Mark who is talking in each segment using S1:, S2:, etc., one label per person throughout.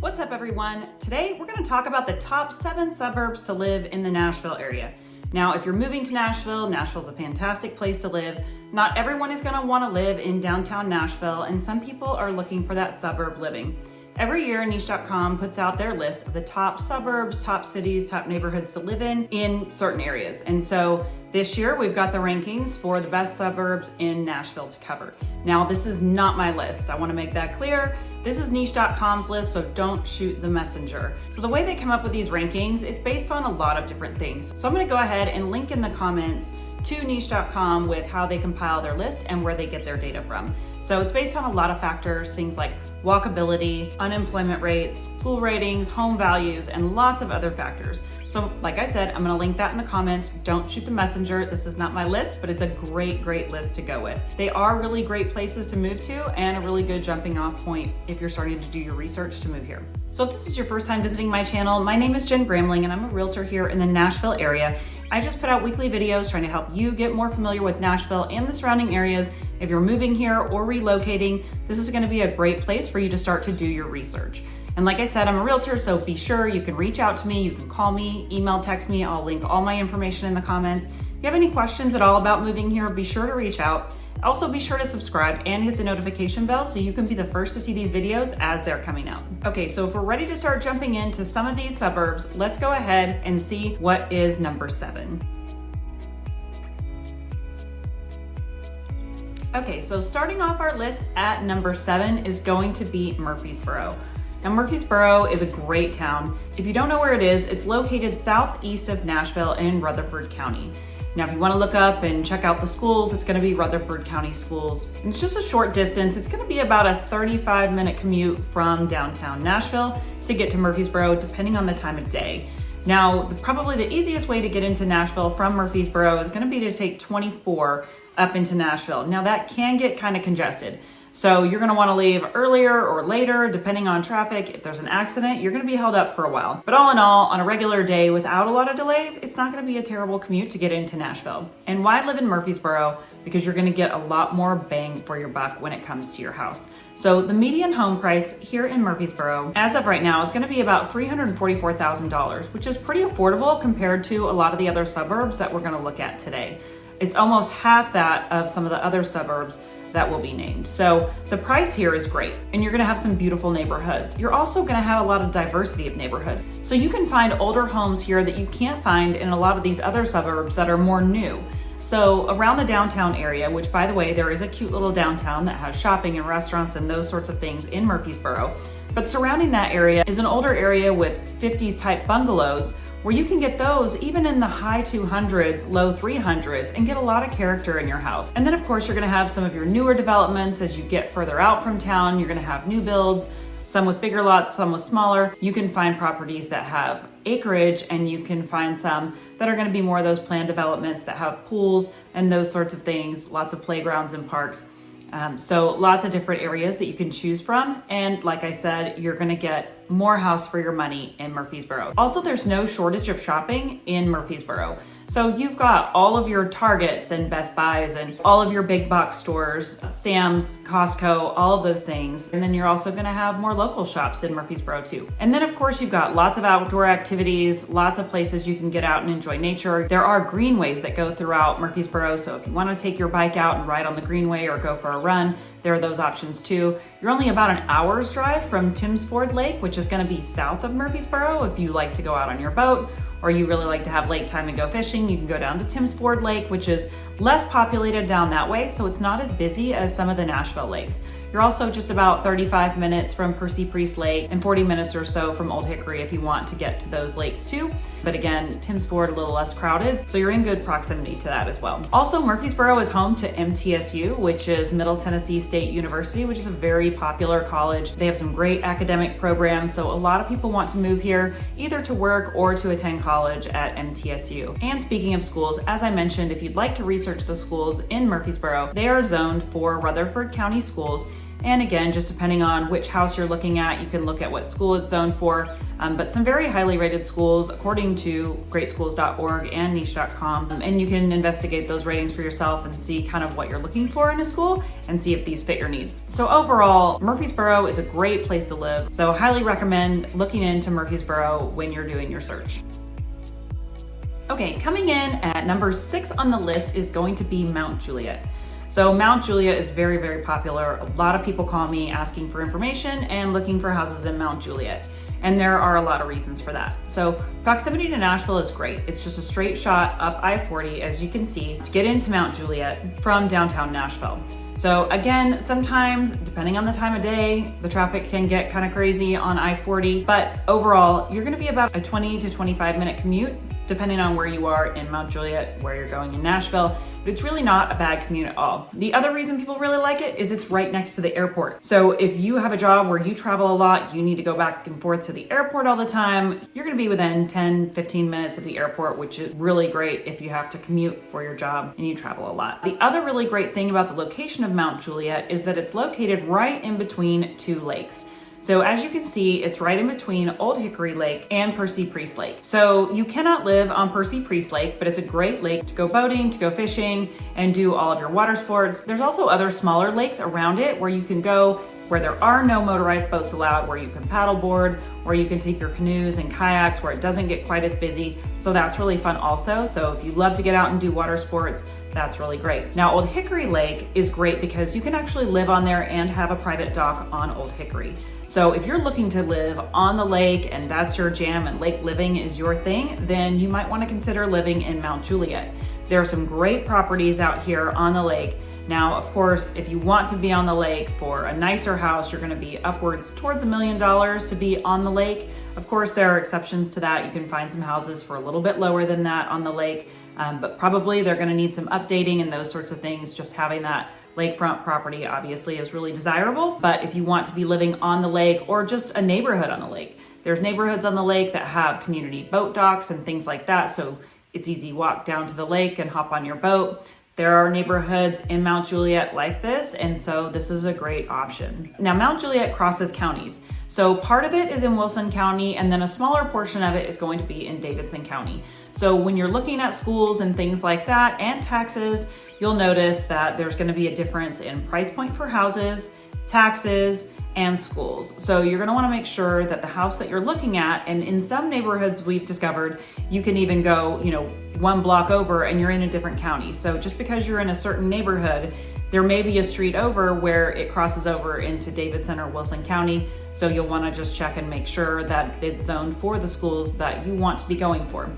S1: What's up, everyone? Today we're going to talk about the top 7 suburbs to live in the Nashville area. Now, if you're moving to Nashville, Nashville's a fantastic place to live. Not everyone is going to want to live in downtown Nashville, and some people are looking for that suburb living. Every year, Niche.com puts out their list of the top suburbs, top cities, top neighborhoods to live in certain areas. And so this year, we've got the rankings for the best suburbs in Nashville to cover. Now, this is not my list. I want to make that clear. This is Niche.com's list, so don't shoot the messenger. So the way they come up with these rankings, it's based on a lot of different things. So I'm going to go ahead and link in the comments to Niche.com with how they compile their list and where they get their data from. So it's based on a lot of factors, things like walkability, unemployment rates, school ratings, home values, and lots of other factors. So like I said, I'm gonna link that in the comments. Don't shoot the messenger. This is not my list, but it's a great list to go with. They are really great places to move to and a really good jumping off point if you're starting to do your research to move here. So if this is your first time visiting my channel, my name is Jen Gramling and I'm a realtor here in the Nashville area. I just put out weekly videos trying to help you get more familiar with Nashville and the surrounding areas. If you're moving here or relocating, this is going to be a great place for you to start to do your research. And like I said, I'm a realtor, so be sure you can reach out to me, you can call me, email, text me. I'll link all my information in the comments. If you have any questions at all about moving here, be sure to reach out. Also, be sure to subscribe and hit the notification bell so you can be the first to see these videos as they're coming out. Okay, so if we're ready to start jumping into some of these suburbs, let's go ahead and see what is number 7. Okay, so starting off our list at number 7 is going to be Murfreesboro. Now, Murfreesboro is a great town. If you don't know where it is, it's located southeast of Nashville in Rutherford County. Now, if you want to look up and check out the schools, it's going to be Rutherford County Schools. And it's just a short distance. It's going to be about a 35-minute commute from downtown Nashville to get to Murfreesboro, depending on the time of day. Now, probably the easiest way to get into Nashville from Murfreesboro is going to be to take 24 up into Nashville. Now, that can get kind of congested. So you're going to want to leave earlier or later, depending on traffic. If there's an accident, you're going to be held up for a while. But all in all, on a regular day without a lot of delays, it's not going to be a terrible commute to get into Nashville. And why live in Murfreesboro? Because you're going to get a lot more bang for your buck when it comes to your house. So the median home price here in Murfreesboro, as of right now, is going to be about $344,000, which is pretty affordable compared to a lot of the other suburbs that we're going to look at today. It's almost half that of some of the other suburbs that will be named. So the price here is great, and you're gonna have some beautiful neighborhoods. You're also gonna have a lot of diversity of neighborhoods. So you can find older homes here that you can't find in a lot of these other suburbs that are more new. So around the downtown area, which by the way, there is a cute little downtown that has shopping and restaurants and those sorts of things in Murfreesboro, but surrounding that area is an older area with 50s type bungalows where you can get those even in the high 200s, low 300s, and get a lot of character in your house. And then of course, you're gonna have some of your newer developments as you get further out from town. You're gonna have new builds, some with bigger lots, some with smaller. You can find properties that have acreage, and you can find some that are gonna be more of those planned developments that have pools and those sorts of things, lots of playgrounds and parks. So lots of different areas that you can choose from. And like I said, you're gonna get more house for your money in Murfreesboro. Also, there's no shortage of shopping in Murfreesboro. So you've got all of your Targets and Best Buys and all of your big box stores, Sam's, Costco, all of those things. And then you're also gonna have more local shops in Murfreesboro too. And then of course, you've got lots of outdoor activities, lots of places you can get out and enjoy nature. There are greenways that go throughout Murfreesboro. So if you wanna take your bike out and ride on the greenway or go for a run, there are those options too. You're only about an hour's drive from Timms Ford Lake, which is gonna be south of Murfreesboro. If you like to go out on your boat or you really like to have lake time and go fishing, you can go down to Timms Ford Lake, which is less populated down that way, so it's not as busy as some of the Nashville lakes. You're also just about 35 minutes from Percy Priest Lake and 40 minutes or so from Old Hickory if you want to get to those lakes too. But again, Timms Ford a little less crowded, so you're in good proximity to that as well. Also, Murfreesboro is home to MTSU, which is Middle Tennessee State University, which is a very popular college. They have some great academic programs, so a lot of people want to move here either to work or to attend college at MTSU. And speaking of schools, as I mentioned, if you'd like to research the schools in Murfreesboro, they are zoned for Rutherford County schools. And again, just depending on which house you're looking at, you can look at what school it's zoned for. But some very highly rated schools, according to greatschools.org and niche.com. And you can investigate those ratings for yourself and see kind of what you're looking for in a school and see if these fit your needs. So overall, Murfreesboro is a great place to live. So highly recommend looking into Murfreesboro when you're doing your search. Okay, coming in at number 6 on the list is going to be Mount Juliet. So Mount Juliet is very, very popular. A lot of people call me asking for information and looking for houses in Mount Juliet. And there are a lot of reasons for that. So proximity to Nashville is great. It's just a straight shot up I-40, as you can see, to get into Mount Juliet from downtown Nashville. So again, sometimes, depending on the time of day, the traffic can get kind of crazy on I-40, but overall, you're gonna be about a 20 to 25 minute commute, depending on where you are in Mount Juliet, where you're going in Nashville, but it's really not a bad commute at all. The other reason people really like it is it's right next to the airport. So if you have a job where you travel a lot, you need to go back and forth to the airport all the time, you're gonna be within 10, 15 minutes of the airport, which is really great if you have to commute for your job and you travel a lot. The other really great thing about the location of Mount Juliet is that it's located right in between 2 lakes. So as you can see, it's right in between Old Hickory Lake and Percy Priest Lake. So you cannot live on Percy Priest Lake, but it's a great lake to go boating, to go fishing, and do all of your water sports. There's also other smaller lakes around it where you can go, where there are no motorized boats allowed, where you can paddleboard, or you can take your canoes and kayaks where it doesn't get quite as busy. So that's really fun also. So if you love to get out and do water sports, that's really great. Now, Old Hickory Lake is great because you can actually live on there and have a private dock on Old Hickory. So if you're looking to live on the lake and that's your jam and lake living is your thing, then you might want to consider living in Mount Juliet. There are some great properties out here on the lake. Now, of course, if you want to be on the lake for a nicer house, you're going to be upwards towards $1 million to be on the lake. Of course, there are exceptions to that. You can find some houses for a little bit lower than that on the lake, but probably they're going to need some updating and those sorts of things. Just having that lakefront property obviously is really desirable, but if you want to be living on the lake or just a neighborhood on the lake, there's neighborhoods on the lake that have community boat docks and things like that, so it's easy walk down to the lake and hop on your boat. There are neighborhoods in Mount Juliet like this, and so this is a great option. Now, Mount Juliet crosses counties. So part of it is in Wilson County, and then a smaller portion of it is going to be in Davidson County. So when you're looking at schools and things like that and taxes, you'll notice that there's going to be a difference in price point for houses, taxes, and schools. So you're going to want to make sure that the house that you're looking at, and in some neighborhoods we've discovered, you can even go, 1 block over and you're in a different county. So just because you're in a certain neighborhood, there may be a street over where it crosses over into Davidson or Wilson County. So you'll want to just check and make sure that it's zoned for the schools that you want to be going for.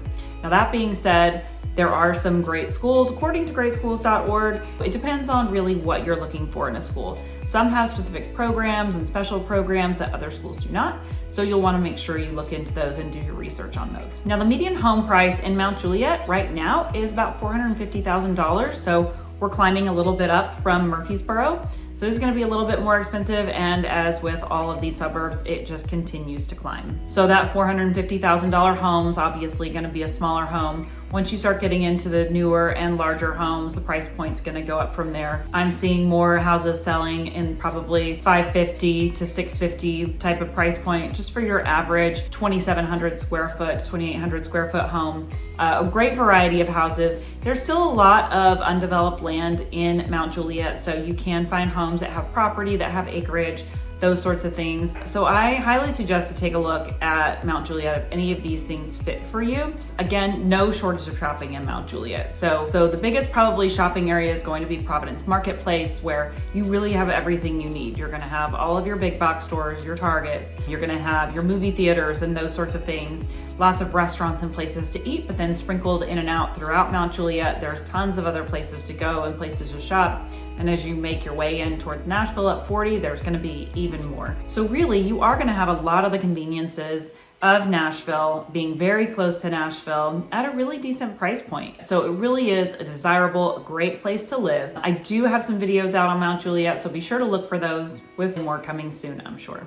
S1: Now, that being said, there are some great schools, according to greatschools.org. It depends on really what you're looking for in a school. Some have specific programs and special programs that other schools do not. So you'll want to make sure you look into those and do your research on those. Now, the median home price in Mount Juliet right now is about $450,000. So we're climbing a little bit up from Murfreesboro. So it's going to be a little bit more expensive, and as with all of these suburbs, it just continues to climb. So that $450,000 home's obviously going to be a smaller home. Once you start getting into the newer and larger homes, the price point's going to go up from there. I'm seeing more houses selling in probably $550 to $650 type of price point, just for your average 2,700 square foot, 2,800 square foot home. A great variety of houses. There's still a lot of undeveloped land in Mount Juliet, so you can find homes that have property, that have acreage, those sorts of things. So I highly suggest to take a look at Mount Juliet if any of these things fit for you. Again, no shortage of shopping in Mount Juliet. So the biggest probably shopping area is going to be Providence Marketplace, where you really have everything you need. You're gonna have all of your big box stores, your Targets, you're gonna have your movie theaters and those sorts of things. Lots of restaurants and places to eat, but then sprinkled in and out throughout Mount Juliet, there's tons of other places to go and places to shop. And as you make your way in towards Nashville up 40, there's gonna be even more. So really, you are gonna have a lot of the conveniences of Nashville, being very close to Nashville at a really decent price point. So it really is a desirable, great place to live. I do have some videos out on Mount Juliet, so be sure to look for those, with more coming soon, I'm sure.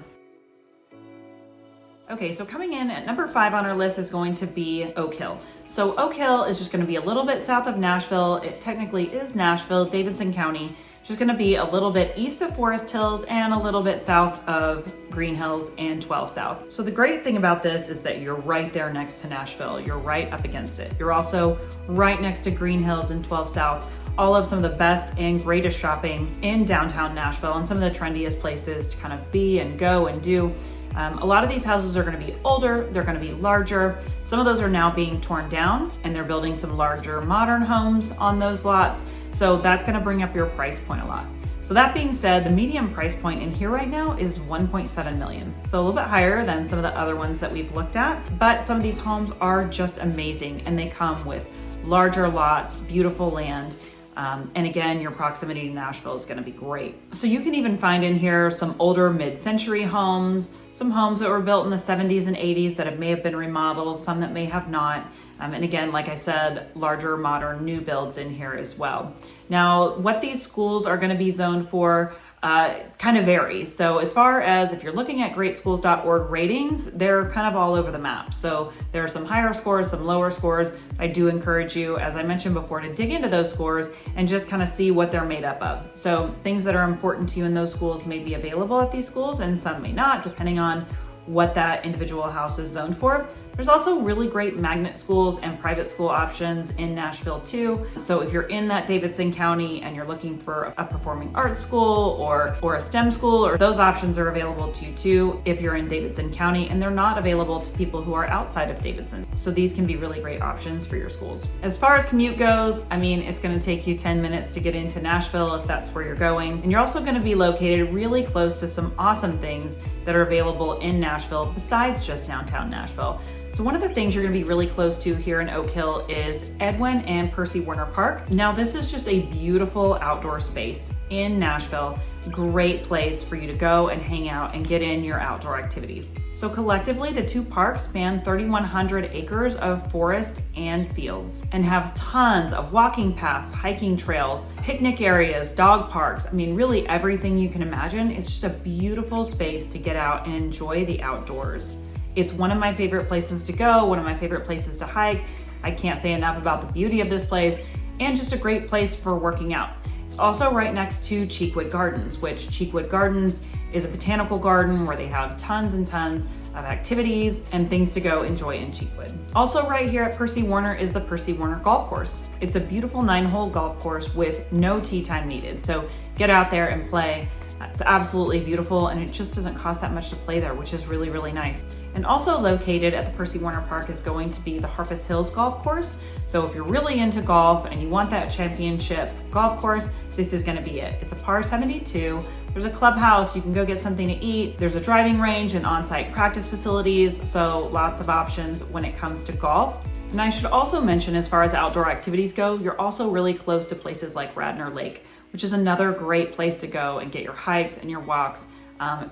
S1: Okay, so coming in at number 5 on our list is going to be Oak Hill. So Oak Hill is just going to be a little bit south of Nashville. It technically is Nashville, Davidson County. Just gonna be a little bit east of Forest Hills and a little bit south of Green Hills and 12 South. So the great thing about this is that you're right there next to Nashville. You're right up against it. You're also right next to Green Hills and 12 South, all of some of the best and greatest shopping in downtown Nashville and some of the trendiest places to kind of be and go and do. A lot of these houses are going to be older, they're going to be larger. Some of those are now being torn down and they're building some larger modern homes on those lots. So that's going to bring up your price point a lot. So that being said, the median price point in here right now is 1.7 million. So a little bit higher than some of the other ones that we've looked at, but some of these homes are just amazing and they come with larger lots, beautiful land. And again, your proximity to Nashville is going to be great. So you can even find in here some older mid-century homes, some homes that were built in the 70s and 80s that may have been remodeled, some that may have not. And again, like I said, larger modern new builds in here as well. Now, what these schools are going to be zoned for kind of varies. So as far as if you're looking at greatschools.org ratings, they're kind of all over the map. So there are some higher scores, some lower scores. I do encourage you, as I mentioned before, to dig into those scores and just kind of see what they're made up of. So things that are important to you in those schools may be available at these schools and some may not, depending on what that individual house is zoned for. There's also really great magnet schools and private school options in Nashville too. So if you're in that Davidson County and you're looking for a performing arts school or a STEM school, or those options are available to you too if you're in Davidson County, and they're not available to people who are outside of Davidson. So these can be really great options for your schools. As far as commute goes, I mean, it's going to take you 10 minutes to get into Nashville if that's where you're going. And you're also going to be located really close to some awesome things that are available in Nashville besides just downtown Nashville. So one of the things you're going to be really close to here in Oak Hill is Edwin and Percy Warner Park. Now this is just a beautiful outdoor space in Nashville. Great place for you to go and hang out and get in your outdoor activities. So collectively, the two parks span 3,100 acres of forest and fields and have tons of walking paths, hiking trails, picnic areas, dog parks. I mean, really everything you can imagine. It's just a beautiful space to get out and enjoy the outdoors. It's one of my favorite places to go, one of my favorite places to hike. I can't say enough about the beauty of this place, and just a great place for working out. It's also right next to Cheekwood Gardens, which Cheekwood Gardens is a botanical garden where they have tons and tons of activities and things to go enjoy in Cheekwood. Also right here at Percy Warner is the Percy Warner Golf Course. It's a beautiful 9-hole golf course with no tee time needed. So get out there and play. It's absolutely beautiful, and it just doesn't cost that much to play there, which is really, really nice. And also located at the Percy Warner Park is going to be the Harpeth Hills Golf Course. So if you're really into golf and you want that championship golf course, this is going to be it. It's a par 72. There's a clubhouse. You can go get something to eat. There's a driving range and on-site practice facilities. So lots of options when it comes to golf. And I should also mention, as far as outdoor activities go, you're also really close to places like Radnor Lake, which is another great place to go and get your hikes and your walks.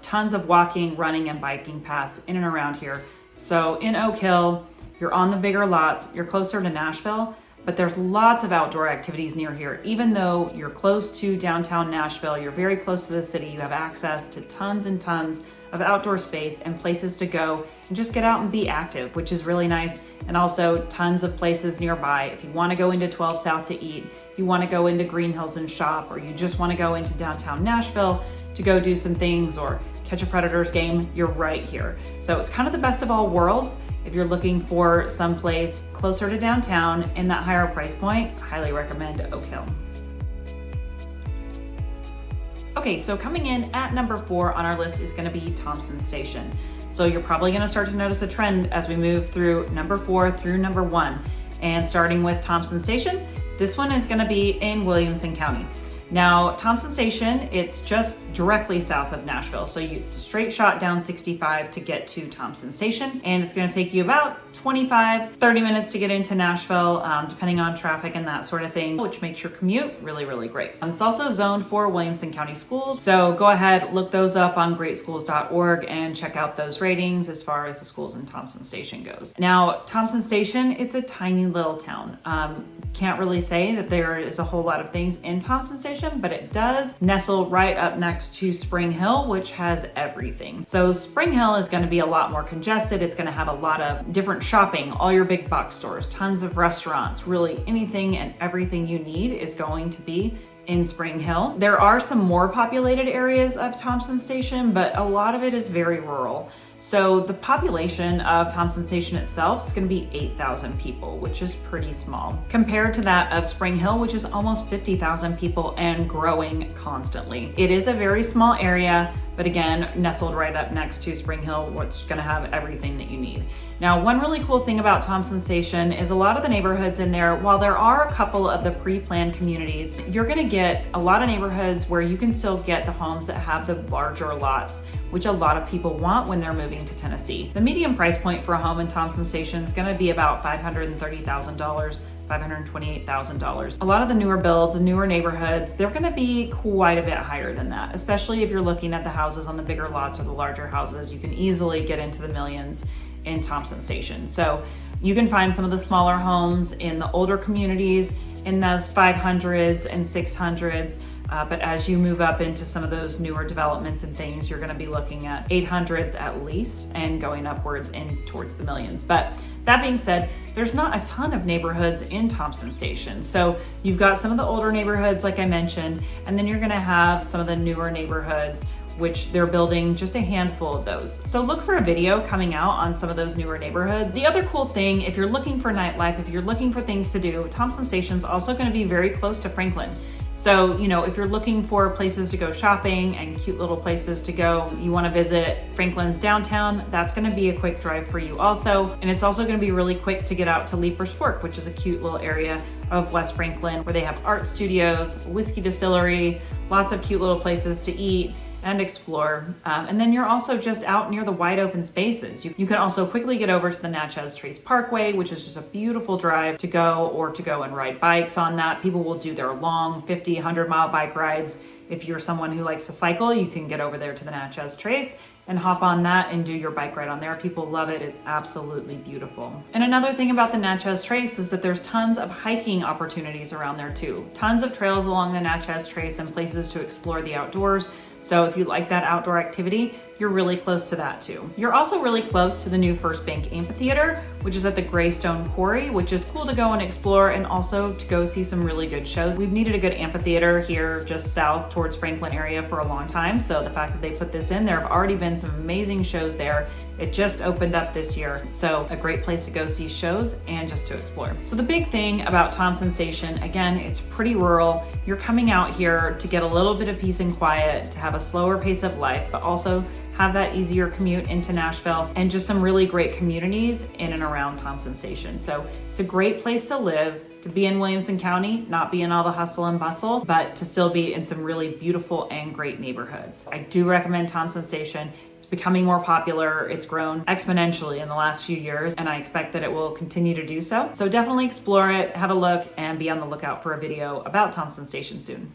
S1: Tons of walking, running, and biking paths in and around here. So in Oak Hill, you're on the bigger lots, you're closer to Nashville, but there's lots of outdoor activities near here. Even though you're close to downtown Nashville, you're very close to the city, you have access to tons and tons of outdoor space and places to go and just get out and be active, which is really nice. And also tons of places nearby. If you want to go into 12 South to eat, you want to go into Green Hills and shop, or you just want to go into downtown Nashville to go do some things or catch a Predators game, you're right here. So it's kind of the best of all worlds. If you're looking for someplace closer to downtown in that higher price point, I highly recommend Oak Hill. Okay, so coming in at number 4 on our list is going to be Thompson Station. So you're probably going to start to notice a trend as we move through number 4 through number 1. And starting with Thompson Station, this one is going to be in Williamson County. Now, Thompson Station, it's just directly south of Nashville. So it's a straight shot down 65 to get to Thompson Station. And it's going to take you about 25, 30 minutes to get into Nashville, depending on traffic and that sort of thing, which makes your commute really, really great. It's also zoned for Williamson County schools. So go ahead, look those up on greatschools.org and check out those ratings as far as the schools in Thompson Station goes. Now, Thompson Station, it's a tiny little town. Can't really say that there is a whole lot of things in Thompson Station, but it does nestle right up next to Spring Hill, which has everything. So Spring Hill is going to be a lot more congested. It's going to have a lot of different shopping, all your big box stores, tons of restaurants, really anything and everything you need is going to be in Spring Hill. There are some more populated areas of Thompson Station, but a lot of it is very rural. So the population of Thompson Station itself is going to be 8,000 people, which is pretty small compared to that of Spring Hill, which is almost 50,000 people and growing constantly. It is a very small area, but again, nestled right up next to Spring Hill, which is going to have everything that you need. Now, one really cool thing about Thompson Station is a lot of the neighborhoods in there, while there are a couple of the pre-planned communities, you're going to get a lot of neighborhoods where you can still get the homes that have the larger lots, which a lot of people want when they're moving to Tennessee. The median price point for a home in Thompson Station is going to be about $530,000. $528,000. A lot of the newer builds and newer neighborhoods, they're going to be quite a bit higher than that, especially if you're looking at the houses on the bigger lots or the larger houses. You can easily get into the millions in Thompson Station. So you can find some of the smaller homes in the older communities in those 500s and 600s. But as you move up into some of those newer developments and things, you're going to be looking at 800s at least and going upwards and towards the millions. But that being said, there's not a ton of neighborhoods in Thompson Station. So you've got some of the older neighborhoods, like I mentioned, and then you're going to have some of the newer neighborhoods, which they're building just a handful of those. So look for a video coming out on some of those newer neighborhoods. The other cool thing, if you're looking for nightlife, if you're looking for things to do, Thompson Station's also going to be very close to Franklin. So, if you're looking for places to go shopping and cute little places to go, you want to visit Franklin's downtown, that's going to be a quick drive for you also. And it's also going to be really quick to get out to Leaper's Fork, which is a cute little area of West Franklin where they have art studios, whiskey distillery, lots of cute little places to eat and explore. And then you're also just out near the wide open spaces. You can also quickly get over to the Natchez Trace Parkway, which is just a beautiful drive to go and ride bikes on that. People will do their long 50, 100 mile bike rides. If you're someone who likes to cycle, you can get over there to the Natchez Trace and hop on that and do your bike ride on there. People love it. It's absolutely beautiful. And another thing about the Natchez Trace is that there's tons of hiking opportunities around there too. Tons of trails along the Natchez Trace and places to explore the outdoors. So if you like that outdoor activity, you're really close to that too. You're also really close to the new First Bank Amphitheater, which is at the Greystone Quarry, which is cool to go and explore and also to go see some really good shows. We've needed a good amphitheater here just south towards Franklin area for a long time. So the fact that they put this in, there have already been some amazing shows there. It just opened up this year. So a great place to go see shows and just to explore. So the big thing about Thompson Station, again, it's pretty rural. You're coming out here to get a little bit of peace and quiet, to have a slower pace of life, but also have that easier commute into Nashville and just some really great communities in and around Thompson Station. So it's a great place to live, to be in Williamson County, not be in all the hustle and bustle, but to still be in some really beautiful and great neighborhoods. I do recommend Thompson Station. It's becoming more popular. It's grown exponentially in the last few years, and I expect that it will continue to do so. So definitely explore it, have a look, and be on the lookout for a video about Thompson Station soon.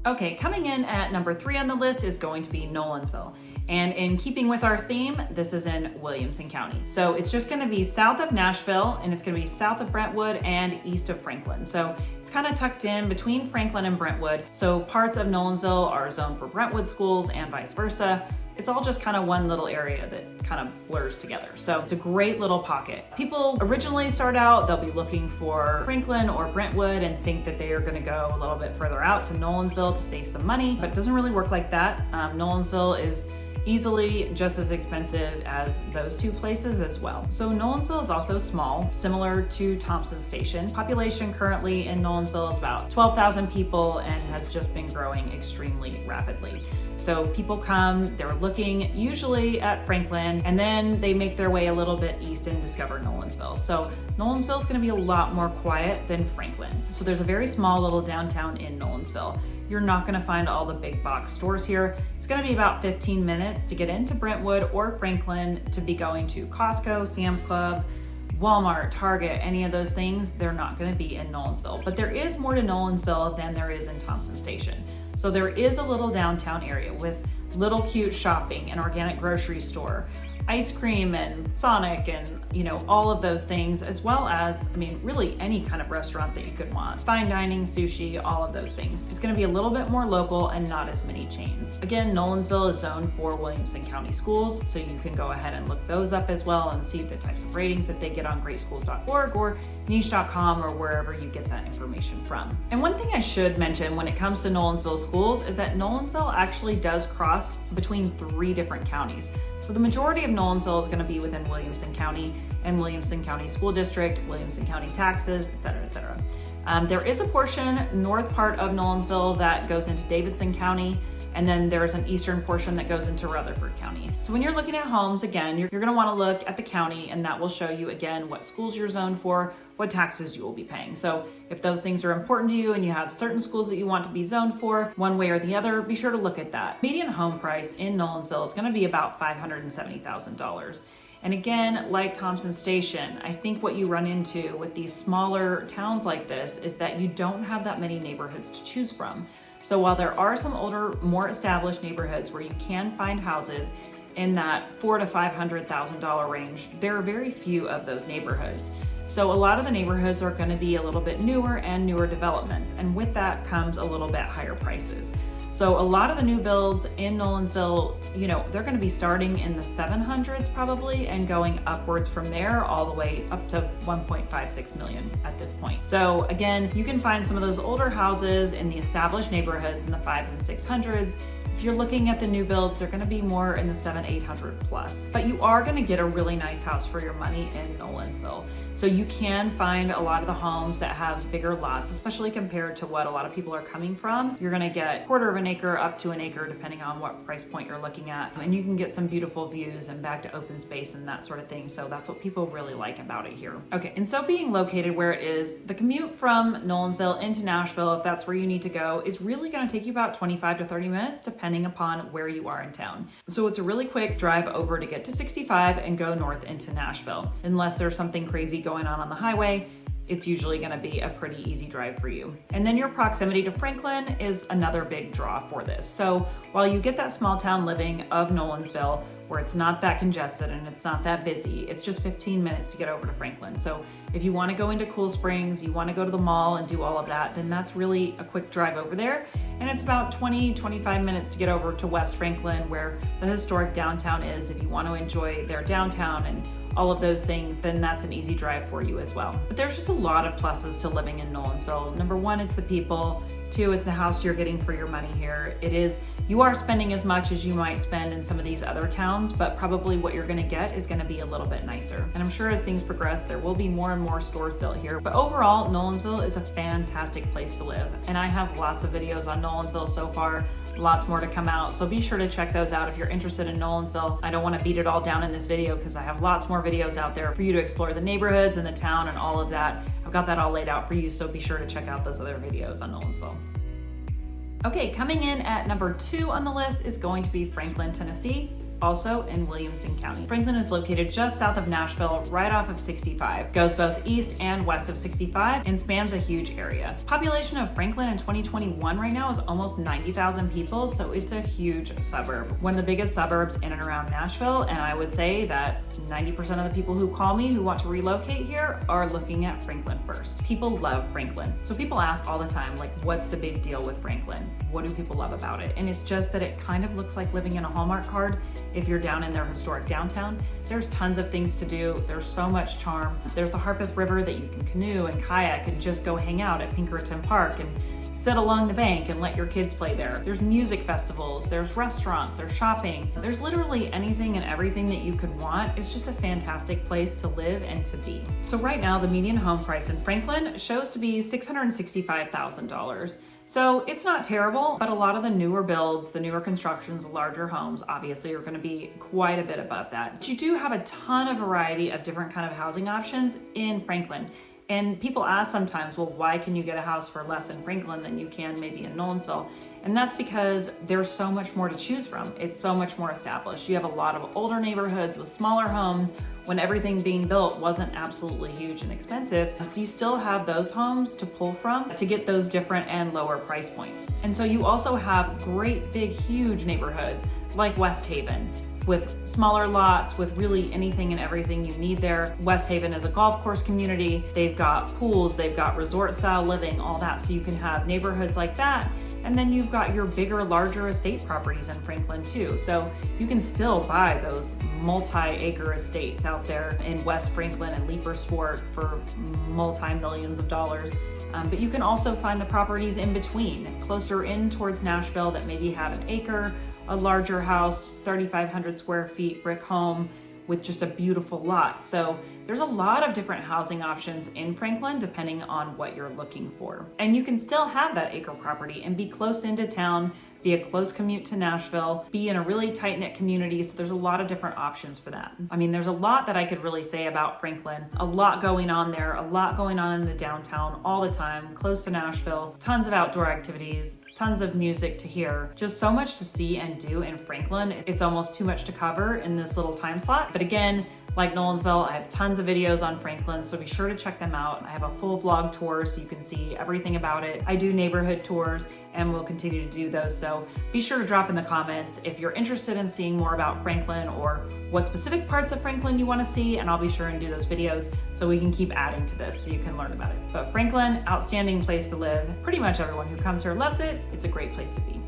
S1: Okay, coming in at number 3 on the list is going to be Nolensville. And in keeping with our theme, this is in Williamson County. So it's just gonna be south of Nashville, and it's gonna be south of Brentwood and east of Franklin. So it's kind of tucked in between Franklin and Brentwood. So parts of Nolensville are zoned for Brentwood schools and vice versa. It's all just kind of one little area that kind of blurs together. So it's a great little pocket. People originally start out, they'll be looking for Franklin or Brentwood and think that they are gonna go a little bit further out to Nolensville to save some money, but it doesn't really work like that. Nolensville is easily just as expensive as those two places as well. So Nolensville is also small, similar to Thompson Station. Population currently in Nolensville is about 12,000 people and has just been growing extremely rapidly. So people come, they're looking usually at Franklin, and then they make their way a little bit east and discover Nolensville. So Nolensville is going to be a lot more quiet than Franklin. So there's a very small little downtown in Nolensville. You're not going to find all the big box stores here. It's going to be about 15 minutes to get into Brentwood or Franklin to be going to Costco, Sam's Club, Walmart, Target, any of those things. They're not going to be in Nolensville, but there is more to Nolensville than there is in Thompson Station. So there is a little downtown area with little cute shopping, an organic grocery store, ice cream and Sonic and, all of those things, as well as, really any kind of restaurant that you could want. Fine dining, sushi, all of those things. It's gonna be a little bit more local and not as many chains. Again, Nolensville is zoned for Williamson County schools, so you can go ahead and look those up as well and see the types of ratings that they get on greatschools.org or niche.com or wherever you get that information from. And one thing I should mention when it comes to Nolensville schools is that Nolensville actually does cross between 3 different counties. So the majority of Nolensville is going to be within Williamson County and Williamson County School District, Williamson County taxes, et cetera, et cetera. There is a portion north part of Nolensville that goes into Davidson County, and then there's an eastern portion that goes into Rutherford County. So when you're looking at homes, again, you're going to want to look at the county, and that will show you again what schools you're zoned for, what taxes you will be paying. So if those things are important to you and you have certain schools that you want to be zoned for one way or the other, be sure to look at that. Median home price in Nolensville is going to be about $570,000. And again, like Thompson Station, I think what you run into with these smaller towns like this is that you don't have that many neighborhoods to choose from. So while there are some older, more established neighborhoods where you can find houses in that $400,000 to $500,000 range, there are very few of those neighborhoods. So a lot of the neighborhoods are going to be a little bit newer and newer developments, and with that comes a little bit higher prices. So a lot of the new builds in Nolensville, they're going to be starting in the 700s probably and going upwards from there all the way up to 1.56 million at this point. So again, you can find some of those older houses in the established neighborhoods in the 500s and 600s. If you're looking at the new builds, they're going to be more in the 700-800 plus. But you are going to get a really nice house for your money in Nolensville. So you can find a lot of the homes that have bigger lots, especially compared to what a lot of people are coming from. You're going to get 1/4 of an acre up to an acre, depending on what price point you're looking at. And you can get some beautiful views and back to open space and that sort of thing. So that's what people really like about it here. Okay, and so being located where it is, the commute from Nolensville into Nashville, if that's where you need to go, is really going to take you about 25 to 30 minutes, depending upon where you are in town. So it's a really quick drive over to get to 65 and go north into Nashville. Unless there's something crazy going on the highway, it's usually going to be a pretty easy drive for you. And then your proximity to Franklin is another big draw for this. So while you get that small town living of Nolensville, where it's not that congested and it's not that busy, it's just 15 minutes to get over to Franklin. So if you want to go into Cool Springs, you want to go to the mall and do all of that, then that's really a quick drive over there. And it's about 20-25 minutes to get over to West Franklin, where the historic downtown is. If you want to enjoy their downtown and all of those things, then that's an easy drive for you as well. But there's just a lot of pluses to living in Nolensville. Number one, it's the people. 2, it's the house you're getting for your money here. You are spending as much as you might spend in some of these other towns, but probably what you're gonna get is gonna be a little bit nicer. And I'm sure as things progress, there will be more and more stores built here. But overall, Nolensville is a fantastic place to live. And I have lots of videos on Nolensville so far, lots more to come out. So be sure to check those out if you're interested in Nolensville. I don't wanna beat it all down in this video because I have lots more videos out there for you to explore the neighborhoods and the town and all of that. I've got that all laid out for you, so be sure to check out those other videos on Nolensville. Okay, coming in at number 2 on the list is going to be Franklin, Tennessee, also in Williamson County. Franklin is located just south of Nashville, right off of 65. Goes both east and west of 65 and spans a huge area. Population of Franklin in 2021 right now is almost 90,000 people, so it's a huge suburb. One of the biggest suburbs in and around Nashville, and I would say that 90% of the people who call me who want to relocate here are looking at Franklin first. People love Franklin. So people ask all the time, like, what's the big deal with Franklin? What do people love about it? And it's just that it kind of looks like living in a Hallmark card. If you're down in their historic downtown, there's tons of things to do. There's so much charm. There's the Harpeth River that you can canoe and kayak and just go hang out at Pinkerton Park and sit along the bank and let your kids play there. There's music festivals, there's restaurants, there's shopping. There's literally anything and everything that you could want. It's just a fantastic place to live and to be. So right now, the median home price in Franklin shows to be $665,000. So it's not terrible, but a lot of the newer builds, the newer constructions, larger homes, obviously are gonna be quite a bit above that. But you do have a ton of variety of different kind of housing options in Franklin. And people ask sometimes, well, why can you get a house for less in Franklin than you can maybe in Nolensville? And that's because there's so much more to choose from. It's so much more established. You have a lot of older neighborhoods with smaller homes when everything being built wasn't absolutely huge and expensive. So you still have those homes to pull from to get those different and lower price points. And so you also have great, big, huge neighborhoods like West Haven, with smaller lots, with really anything and everything you need there. West Haven is a golf course community. They've got pools, they've got resort style living, all that. So you can have neighborhoods like that. And then you've got your bigger, larger estate properties in Franklin too. So you can still buy those multi-acre estates out there in West Franklin and Leapersport for multi-millions of dollars. But you can also find the properties in between, closer in towards Nashville, that maybe have an acre, a larger house, 3,500 square feet, brick home with just a beautiful lot. So there's a lot of different housing options in Franklin depending on what you're looking for. And you can still have that acre property and be close into town, be a close commute to Nashville, be in a really tight-knit community. So there's a lot of different options for that. I mean, there's a lot that I could really say about Franklin. A lot going on there, a lot going on in the downtown all the time, close to Nashville, tons of outdoor activities, tons of music to hear, just so much to see and do in Franklin. It's almost too much to cover in this little time slot. But again, like Nolensville, I have tons of videos on Franklin, so be sure to check them out. I have a full vlog tour so you can see everything about it. I do neighborhood tours and we'll continue to do those. So be sure to drop in the comments if you're interested in seeing more about Franklin or what specific parts of Franklin you want to see, and I'll be sure and do those videos so we can keep adding to this so you can learn about it. But Franklin, outstanding place to live. Pretty much everyone who comes here loves it. It's a great place to be.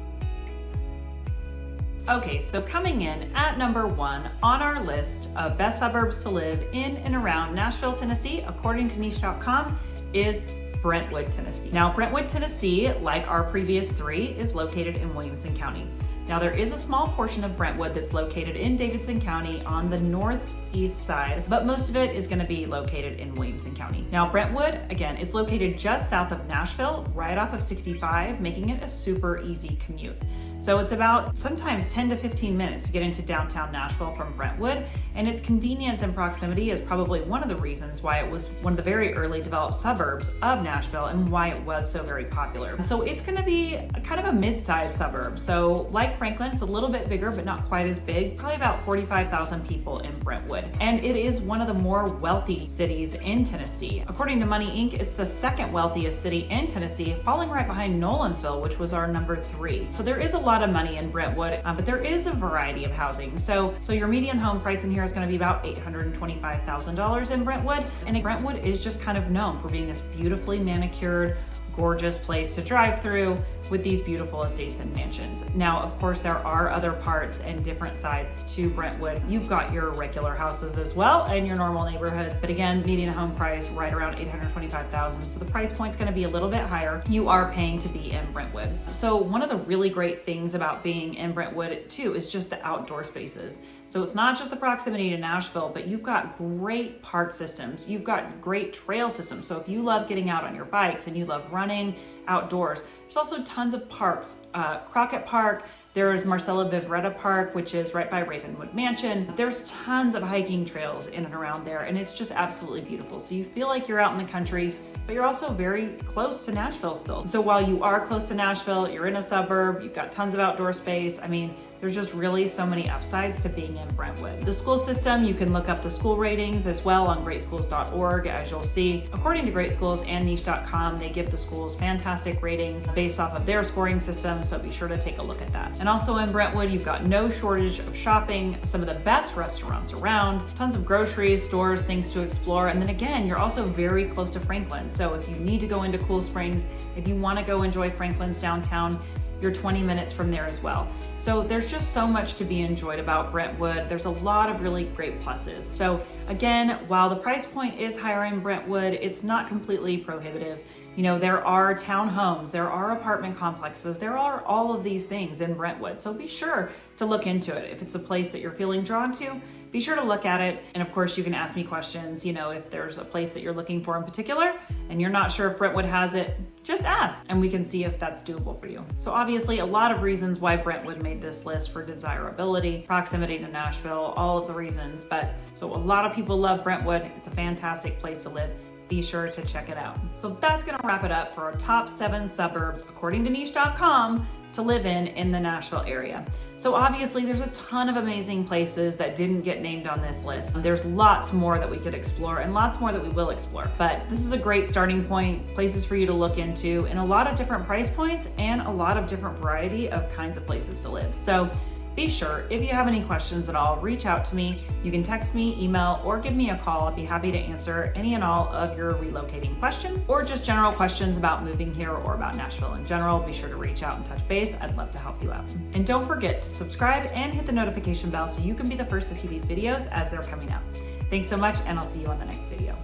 S1: Okay, so coming in at number 1 on our list of best suburbs to live in and around Nashville, Tennessee, according to niche.com, is Brentwood, Tennessee. Now, Brentwood, Tennessee, like our previous 3, is located in Williamson County. Now, there is a small portion of Brentwood that's located in Davidson County on the northeast side, but most of it is going to be located in Williamson County. Now, Brentwood, again, is located just south of Nashville, right off of 65, making it a super easy commute. So it's about sometimes 10 to 15 minutes to get into downtown Nashville from Brentwood, and its convenience and proximity is probably one of the reasons why it was one of the very early developed suburbs of Nashville and why it was so very popular. So it's going to be kind of a mid-sized suburb. So like Franklin, it's a little bit bigger, but not quite as big, probably about 45,000 people in Brentwood. And it is one of the more wealthy cities in Tennessee. According to Money Inc., it's the second wealthiest city in Tennessee, falling right behind Nolensville, which was our number 3. So there is a lot of money in Brentwood, but there is a variety of housing. So your median home price in here is going to be about $825,000 in Brentwood. And Brentwood is just kind of known for being this beautifully manicured, gorgeous place to drive through with these beautiful estates and mansions. Now, of course, there are other parts and different sides to Brentwood. You've got your regular houses as well and your normal neighborhoods. But again, median home price right around $825,000. So the price point's going to be a little bit higher. You are paying to be in Brentwood. So one of the really great things about being in Brentwood too is just the outdoor spaces. So it's not just the proximity to Nashville, but you've got great park systems. You've got great trail systems. So if you love getting out on your bikes and you love running outdoors, there's also tons of parks. Crockett Park, there's Marcella Viveretta Park, which is right by Ravenwood Mansion. There's tons of hiking trails in and around there, and it's just absolutely beautiful. So you feel like you're out in the country, but you're also very close to Nashville still. So while you are close to Nashville, you're in a suburb, you've got tons of outdoor space. I mean, there's just really so many upsides to being in Brentwood. The school system, you can look up the school ratings as well on greatschools.org, as you'll see. According to Great Schools and niche.com, they give the schools fantastic ratings based off of their scoring system, so be sure to take a look at that. And also in Brentwood, you've got no shortage of shopping, some of the best restaurants around, tons of groceries, stores, things to explore. And then again, you're also very close to Franklin. So if you need to go into Cool Springs, if you want to go enjoy Franklin's downtown, you're 20 minutes from there as well. So there's just so much to be enjoyed about Brentwood. There's a lot of really great pluses. So again, while the price point is higher in Brentwood, it's not completely prohibitive. You know, there are townhomes, there are apartment complexes, there are all of these things in Brentwood. So be sure to look into it. If it's a place that you're feeling drawn to, be sure to look at it. And of course, you can ask me questions, you know, if there's a place that you're looking for in particular and you're not sure if Brentwood has it, just ask and we can see if that's doable for you. So obviously a lot of reasons why Brentwood made this list for desirability, proximity to Nashville, all of the reasons. But so a lot of people love Brentwood. It's a fantastic place to live. be sure to check it out. So that's gonna wrap it up for our top 7 suburbs, according to niche.com, to live in the Nashville area. So obviously there's a ton of amazing places that didn't get named on this list. There's lots more that we could explore and lots more that we will explore. But this is a great starting point, places for you to look into in a lot of different price points and a lot of different variety of kinds of places to live. So be sure, if you have any questions at all, reach out to me. You can text me, email, or give me a call. I'll be happy to answer any and all of your relocating questions or just general questions about moving here or about Nashville in general. Be sure to reach out and touch base. I'd love to help you out. And don't forget to subscribe and hit the notification bell so you can be the first to see these videos as they're coming out. Thanks so much, and I'll see you on the next video.